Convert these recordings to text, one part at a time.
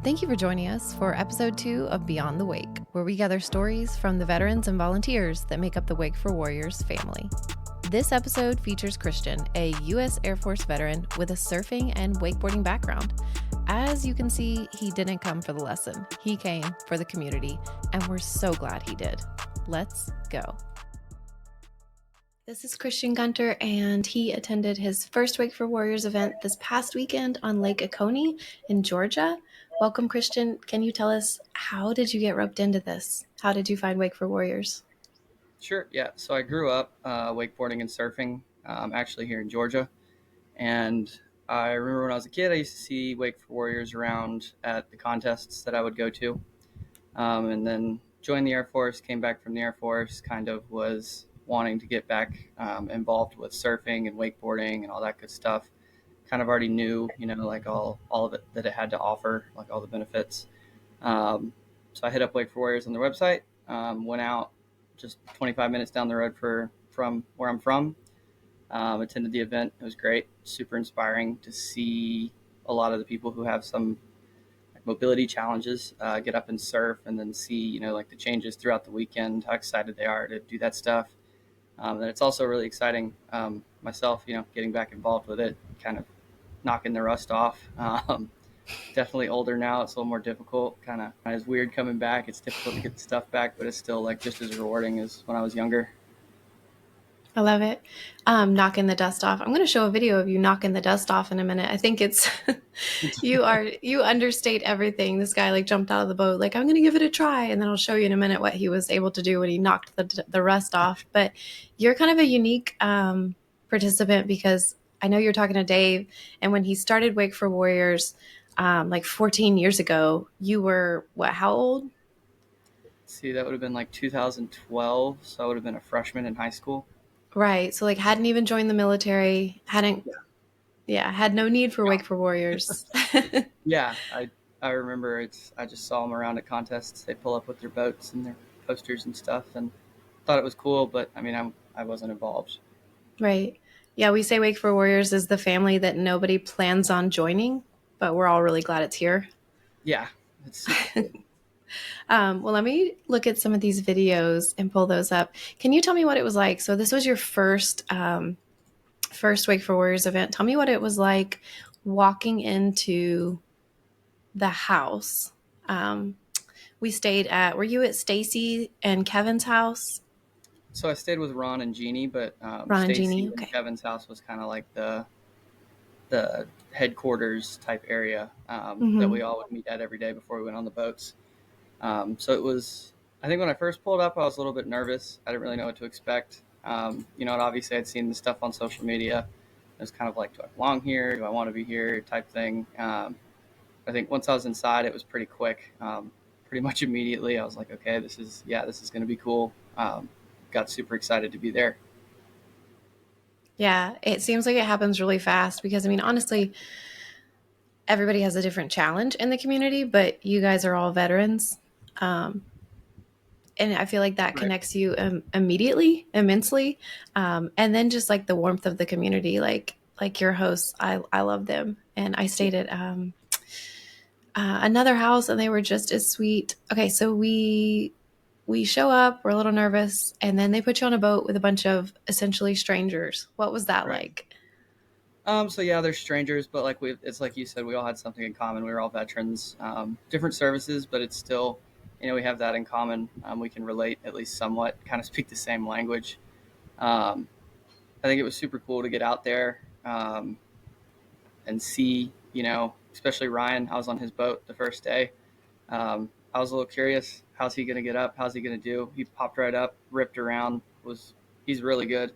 Thank you for joining us for episode 2 of Beyond the Wake, where we gather stories from the veterans and volunteers that make up the Wake for Warriors family. This episode features Christian, a U.S. Air Force veteran with a surfing and wakeboarding background. As you can see, he didn't come for the lesson. He came for the community, and we're so glad he did. Let's go. This is Christian Gunter, and he attended his first Wake for Warriors event this past weekend on Lake Oconee in Georgia. Welcome, Christian. Can you tell us, how did you get roped into this? How did you find Wake for Warriors? Sure, yeah. So I grew up wakeboarding and surfing, actually here in Georgia. And I remember when I was a kid, I used to see Wake for Warriors around at the contests that I would go to. And then joined the Air Force, came back from the Air Force, kind of was wanting to get back involved with surfing and wakeboarding and all that good stuff. Kind of already knew, like all of it that it had to offer, like all the benefits. So I hit up Wake for Warriors on their website, went out just 25 minutes down the road from where I'm from, attended the event. It was great, super inspiring to see a lot of the people who have some mobility challenges get up and surf, and then see, like the changes throughout the weekend, how excited they are to do that stuff. And it's also really exciting myself, getting back involved with it, kind of knocking the rust off. Definitely older now. It's a little more difficult. Kind of is weird coming back. It's difficult to get the stuff back, but it's still like just as rewarding as when I was younger. I love it. Knocking the dust off. I'm going to show a video of you knocking the dust off in a minute. I think it's you understate everything. This guy jumped out of the boat, I'm going to give it a try, and then I'll show you in a minute what he was able to do when he knocked the rust off. But you're kind of a unique participant, because I know you're talking to Dave, and when he started Wake for Warriors 14 years ago, you were how old? See, that would have been 2012, so I would have been a freshman in high school. Right. So hadn't even joined the military, had no need for Wake for Warriors. Yeah, I remember I just saw them around at contests. They pull up with their boats and their posters and stuff, and thought it was cool, but I wasn't involved. Right. Yeah, we say Wake for Warriors is the family that nobody plans on joining, but we're all really glad it's here. Yeah, it's super cool. Well, let me look at some of these videos and pull those up. Can you tell me what it was like? So this was your first Wake for Warriors event. Tell me what it was like walking into the house. We stayed were you at Stacy and Kevin's house? So I stayed with Ron and Jeannie, but Ron and Jeannie, okay. and Kevin's house was kind of like the headquarters type area that we all would meet at every day before we went on the boats. So it was, I think when I first pulled up, I was a little bit nervous. I didn't really know what to expect. And obviously I'd seen the stuff on social media. It was kind of like, do I belong here? Do I want to be here? Type thing. I think once I was inside, it was pretty quick. Pretty much immediately, I was like, okay, this is going to be cool. Got super excited to be there. Yeah, it seems like it happens really fast, because honestly, everybody has a different challenge in the community, but you guys are all veterans. And I feel like that connects you immediately, immensely. And then just the warmth of the community, like your hosts, I love them. And I stayed at another house, and they were just as sweet. Okay, so we show up, we're a little nervous, and then they put you on a boat with a bunch of essentially strangers. What was that like? So yeah, they're strangers, but it's like you said, we all had something in common. We were all veterans, different services, but it's still, we have that in common. We can relate at least somewhat, kind of speak the same language. I think it was super cool to get out there and see, especially Ryan. I was on his boat the first day. I was a little curious. How's he going to get up? How's he going to do? He popped right up, ripped around. He's really good.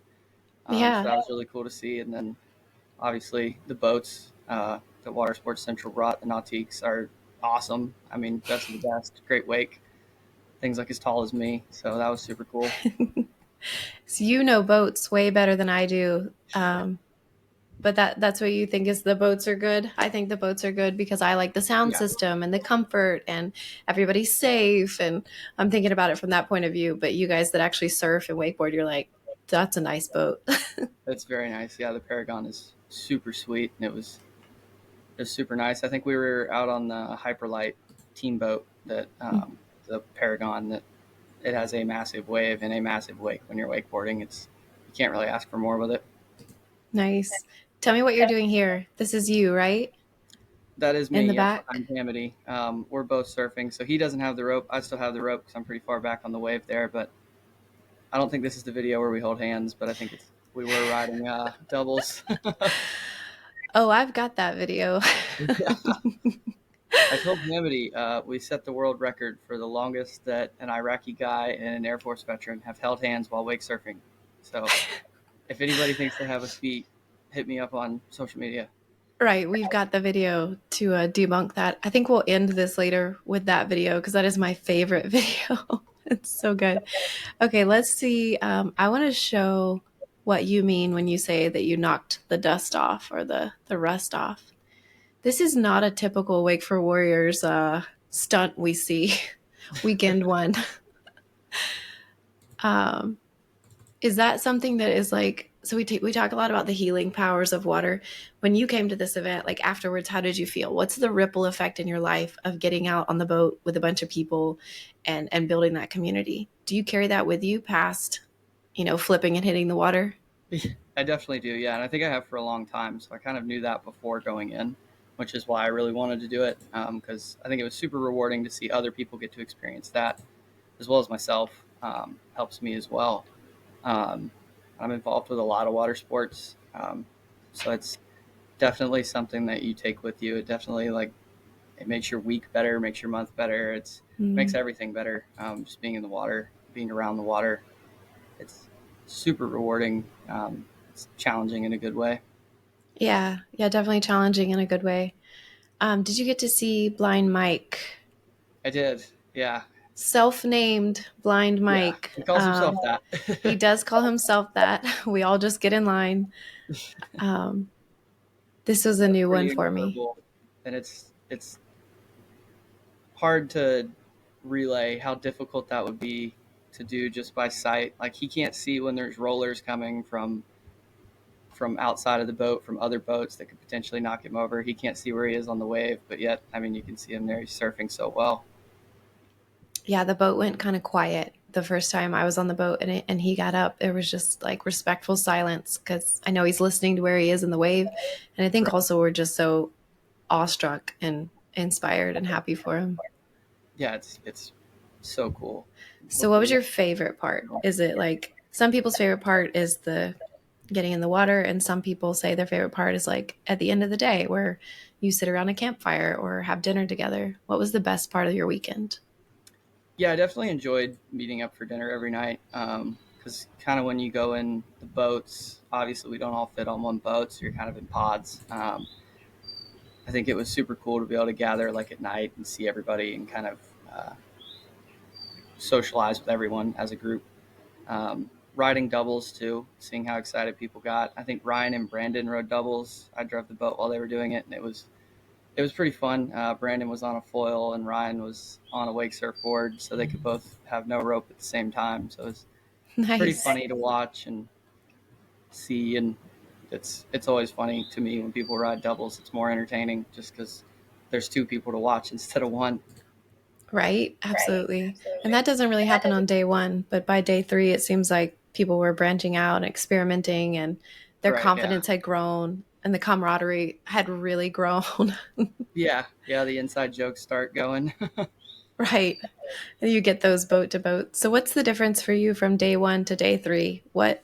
Yeah. So that was really cool to see. And then obviously the boats that Water Sports Central brought, the Nautiques, are awesome. Best of the best. Great wake. Things as tall as me. So that was super cool. So you know boats way better than I do. But that's what you think is the boats are good. I think the boats are good because I like the sound system and the comfort and everybody's safe. And I'm thinking about it from that point of view. But you guys that actually surf and wakeboard, you're like, that's a nice boat. It's very nice. Yeah, the Paragon is super sweet. And it was It was super nice. I think we were out on the Hyperlight team boat that the Paragon that it has a massive wave and a massive wake when you're wakeboarding. It's you can't really ask for more with it. Nice. Tell me what you're doing here. This is you, right? That is In me. the Yep, back? I'm Amity. We're both surfing, so he doesn't have the rope. I still have the rope because I'm pretty far back on the wave there. But I don't think this is the video where we hold hands. But I think it's we were riding doubles. Oh, I've got that video. Yeah. I told Amity we set the world record for the longest that an Iraqi guy and an Air Force veteran have held hands while wake surfing. So if anybody thinks they have us beat, hit me up on social media. Right, we've got the video to debunk that. I think we'll end this later with that video because that is my favorite video. It's so good. Okay, let's see. I want to show what you mean when you say that you knocked the dust off or the rust off. This is not a typical Wake for Warriors stunt we see. Weekend one. Um, Is that something that is like so we talk a lot about the healing powers of water. When you came to this event, like afterwards, how did you feel? What's the ripple effect in your life of getting out on the boat with a bunch of people and building that community? Do you carry that with you past, flipping and hitting the water? I definitely do, yeah, and I think I have for a long time. So I kind of knew that before going in, which is why I really wanted to do it because I think it was super rewarding to see other people get to experience that as well as myself. Helps me as well. Um, I'm involved with a lot of water sports, so it's definitely something that you take with you. It definitely it makes your week better, makes your month better. Makes Mm. everything better. Just being in the water, being around the water, it's super rewarding. It's challenging in a good way. Yeah, yeah, definitely challenging in a good way. Did you get to see Blind Mike? I did, yeah, Self-named Blind yeah. Mike. He calls himself that. He does call himself that. We all just get in line. Um, this was a That's new one pretty for me. incredible, and it's hard to relay how difficult that would be to do just by sight. Like he can't see when there's rollers coming from outside of the boat from other boats that could potentially knock him over. He can't see where he is on the wave, but yet, I mean, you can see him there. He's surfing so well. Yeah, the boat went kind of quiet the first time I was on the boat and he got up. There was just like respectful silence because I know he's listening to where he is in the wave. And I think Right. also we're just so awestruck and inspired and happy for him. Yeah, it's so cool. So, what was Hopefully, your favorite part? Is it like some people's favorite part is the getting in the water, and some people say their favorite part is like at the end of the day where you sit around a campfire or have dinner together? What was the best part of your weekend? yeah, I definitely enjoyed meeting up for dinner every night. Because kind of when you go in the boats, obviously we don't all fit on one boat, so you're kind of in pods. I think it was super cool to be able to gather like at night and see everybody and kind of socialize with everyone as a group. Riding doubles too, seeing how excited people got. I think Ryan and Brandon rode doubles. I drove the boat while they were doing it, and it was pretty fun. Brandon was on a foil and Ryan was on a wake surfboard, so they could both have no rope at the same time. So it was pretty Nice. funny to watch and see, and it's always funny to me when people ride doubles. It's more entertaining just because there's two people to watch instead of one. Right? Absolutely. And that doesn't really happen on day one, but by day three, it seems like people were branching out and experimenting, and their Right? Yeah. confidence had grown and the camaraderie had really grown. Yeah. Yeah. The inside jokes start going. Right. And you get those boat to boat. So what's the difference for you from day one to day three? What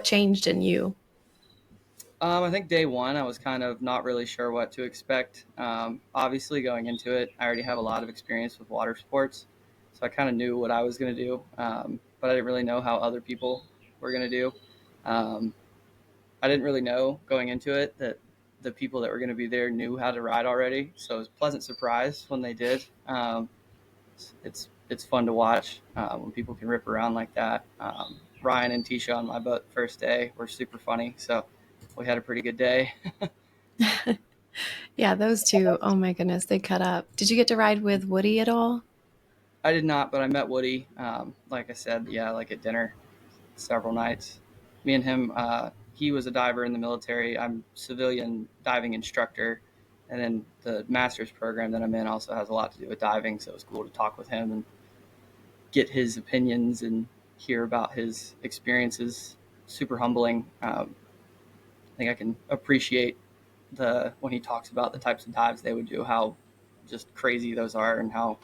changed in you? I think day one, I was kind of not really sure what to expect. Obviously, going into it, I already have a lot of experience with water sports, so I kind of knew what I was going to do, but I didn't really know how other people were going to do. Um, I didn't really know going into it that the people that were going to be there knew how to ride already, so it was a pleasant surprise when they did. It's fun to watch when people can rip around like that. Ryan and Tisha on my boat first day were super funny, so we had a pretty good day. Yeah, those two, oh my goodness, they cut up. Did you get to ride with Woody at all? I did not, but I met Woody. Like I said, yeah, like at dinner several nights. Me and him, he was a diver in the military. I'm civilian diving instructor, And then the master's program that I'm in also has a lot to do with diving, so it was cool to talk with him and get his opinions and hear about his experiences. Super humbling. I think I can appreciate the when he talks about the types of dives they would do, how just crazy those are, and how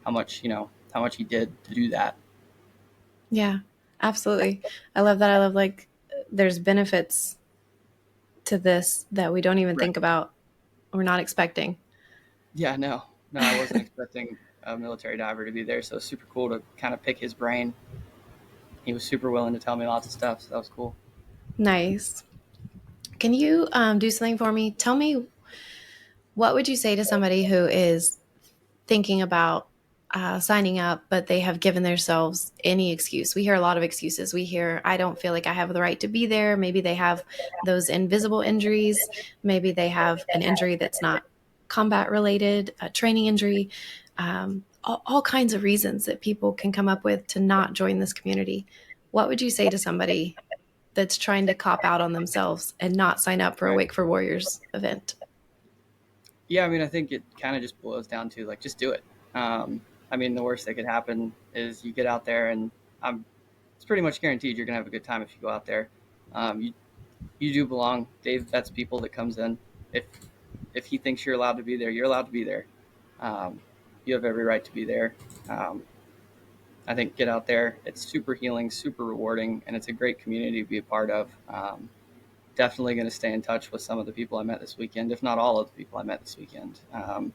much how much he did to do that. Yeah, absolutely. I love that. I love like there's benefits to this that we don't even Right. think about or not expecting. Yeah. No, I wasn't expecting a military diver to be there, so it's super cool to kind of pick his brain. He was super willing to tell me lots of stuff, so that was cool. Nice. Can you do something for me? Tell me, what would you say to somebody who is thinking about signing up, but they have given themselves any excuse? We hear a lot of excuses. We hear, I don't feel like I have the right to be there. Maybe they have those invisible injuries. Maybe they have an injury that's not combat related, a training injury, all kinds of reasons that people can come up with to not join this community. What would you say to somebody that's trying to cop out on themselves and not sign up for a Right. Wake for Warriors event? Yeah, I mean, I think it kind of just boils down to like just do it. I mean, the worst that could happen is you get out there, and it's pretty much guaranteed you're gonna have a good time if you go out there. You do belong. Dave vets people that comes in. If he thinks you're allowed to be there, you're allowed to be there. Um, you have every right to be there. Um, I think get out there. It's super healing, super rewarding, and it's a great community to be a part of. Definitely going to stay in touch with some of the people I met this weekend, if not all of the people I met this weekend. And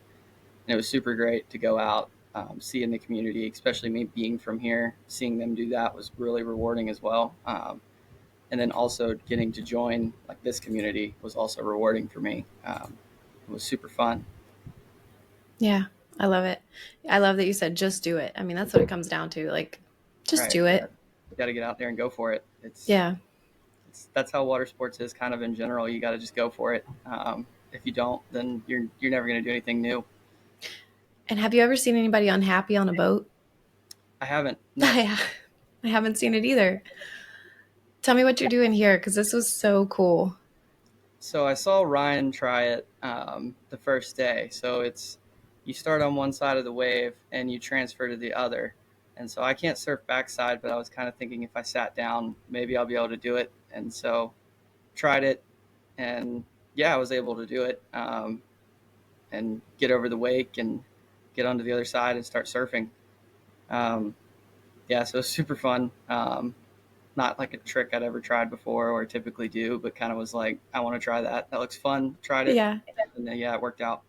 it was super great to go out, see in the community, especially me being from here, seeing them do that was really rewarding as well. And then also getting to join like this community was also rewarding for me. It was super fun. Yeah, I love it. I love that you said just do it. I mean, that's what it comes down to. Like, just Right? do Yeah, it. you got to get out there and go for it. Yeah. That's how water sports is kind of in general. You got to just go for it. If you don't, then you're never going to do anything new. And have you ever seen anybody unhappy on a boat? I haven't. No. I haven't seen it either. Tell me what you're doing here because this was so cool. So I saw Ryan try it the first day. So it's you start on one side of the wave and you transfer to the other. And so I can't surf backside, but I was kind of thinking if I sat down, maybe I'll be able to do it. And so tried it, and yeah, I was able to do it and get over the wake and get onto the other side and start surfing. Um, yeah, so it was super fun. Not like a trick I'd ever tried before or typically do, but kind of was like, I want to try that. That looks fun. Tried it, Yeah. and then, yeah, it worked out.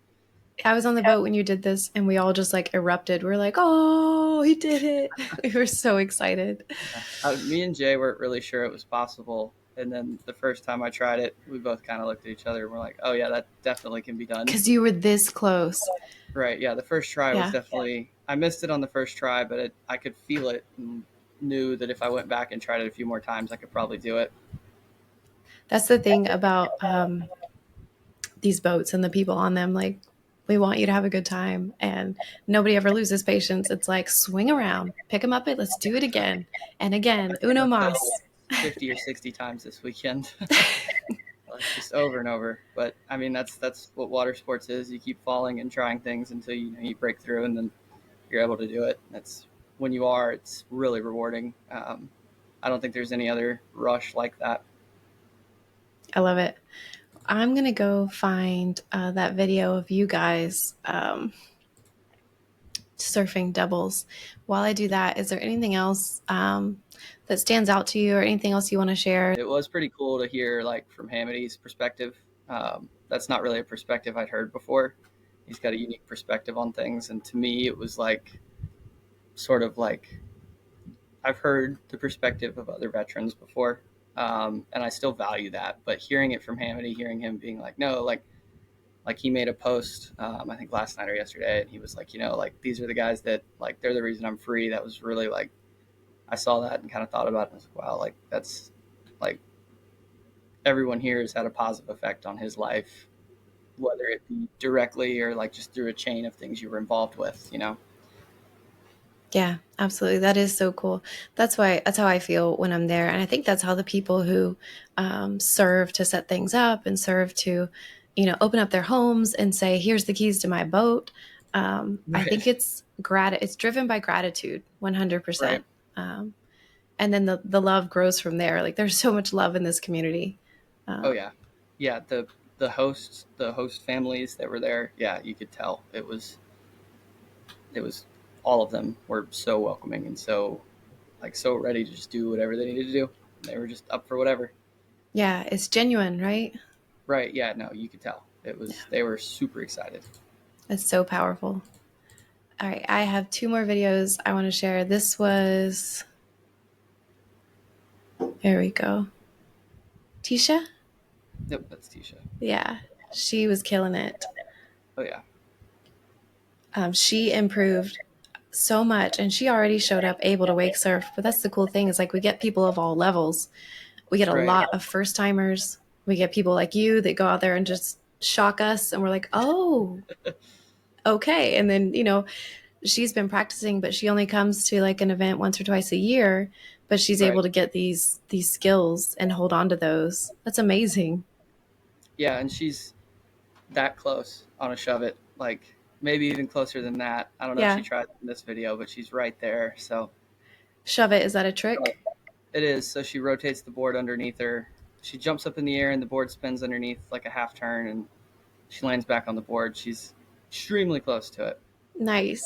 I was on the boat when you did this and we all just like erupted. We're like, oh, he did it. We were so excited Yeah. Me and Jay weren't really sure it was possible, and then the first time I tried it, we both kind of looked at each other and we're like, oh yeah, that definitely can be done. because you were this close. Right? Yeah, the first try was Yeah. definitely. I missed it on the first try, but I could feel it and knew that if I went back and tried it a few more times, I could probably do it. That's the thing about these boats and the people on them. Like, we want you to have a good time and nobody ever loses patience. It's like swing around, pick them up, and let's do it again and again. Uno I've done it mas. like 50 or 60 times this weekend. Like just over and over. But I mean, that's what water sports is. You keep falling and trying things until you break through, and then you're able to do it. That's when you are. It's really rewarding. I don't think there's any other rush like that. I love it. I'm going to go find that video of you guys surfing doubles. While I do that, is there anything else that stands out to you or anything else you want to share? It was pretty cool to hear like from Hamidy's perspective. That's not really a perspective I'd heard before. He's got a unique perspective on things, and to me, it was like sort of like I've heard the perspective of other veterans before, and I still value that. But hearing it from Hamity, hearing him being like, no, like he made a post, I think last night or yesterday, and he was like, like these are the guys that like they're the reason I'm free. That was really like I saw that and kind of thought about it. And I was like, wow, like that's like everyone here has had a positive effect on his life, whether it be directly or like just through a chain of things you were involved with. Yeah, absolutely. That is so cool. That's how I feel when I'm there. And I think that's how the people who serve to set things up and serve to open up their homes and say, "Here's the keys to my boat." I think Right. it's driven by gratitude, Right. 100%. Um, and then the love grows from there. Like there's so much love in this community. Oh Uh, yeah. Yeah, the host families that were there, yeah, you could tell. It was all of them were so welcoming and so like so ready to just do whatever they needed to do. They were just up for whatever. yeah, it's genuine, right? Right. Yeah, no, you could tell. It Yeah, was they were super excited. it's so powerful. All right, I have two more videos I want to share. This was, there we go. Tisha? Yep, that's Tisha. Yeah, she was killing it. Oh yeah. She improved so much, and she already showed up able to wake surf. But that's the cool thing is like we get people of all levels. We get a Right. lot of first timers. We get people like you that go out there and just shock us, and we're like, oh, okay. And then she's been practicing, but she only comes to like an event once or twice a year. But she's able Right. to get these skills and hold on to those. That's amazing. Yeah, and she's that close on a shove it, like maybe even closer than that. I don't know if she Yeah, tried in this video, but she's right there. So shove it. Is that a trick? it is. So she rotates the board underneath her. She jumps up in the air and the board spins underneath like a half turn and she lands back on the board. She's extremely close to it. Nice.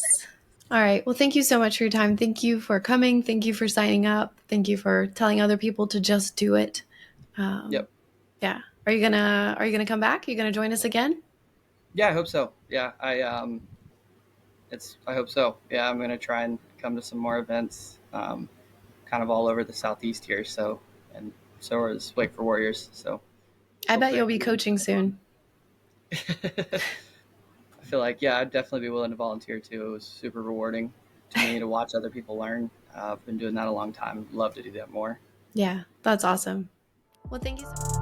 All right. Well, thank you so much for your time. Thank you for coming. Thank you for signing up. Thank you for telling other people to just do it. Um, Yep. yeah. Are you gonna come back? Are you gonna join us again? Yeah, I hope so. Yeah, I hope so. Yeah, I'm gonna try and come to some more events, kind of all over the southeast here. So, and so is Wake for Warriors. So I bet hopefully I you'll be can do coaching soon. it. I feel like, yeah, I'd definitely be willing to volunteer too. It was super rewarding to me to watch other people learn. I've been doing that a long time. Love to do that more. Yeah, that's awesome. Well, thank you so much.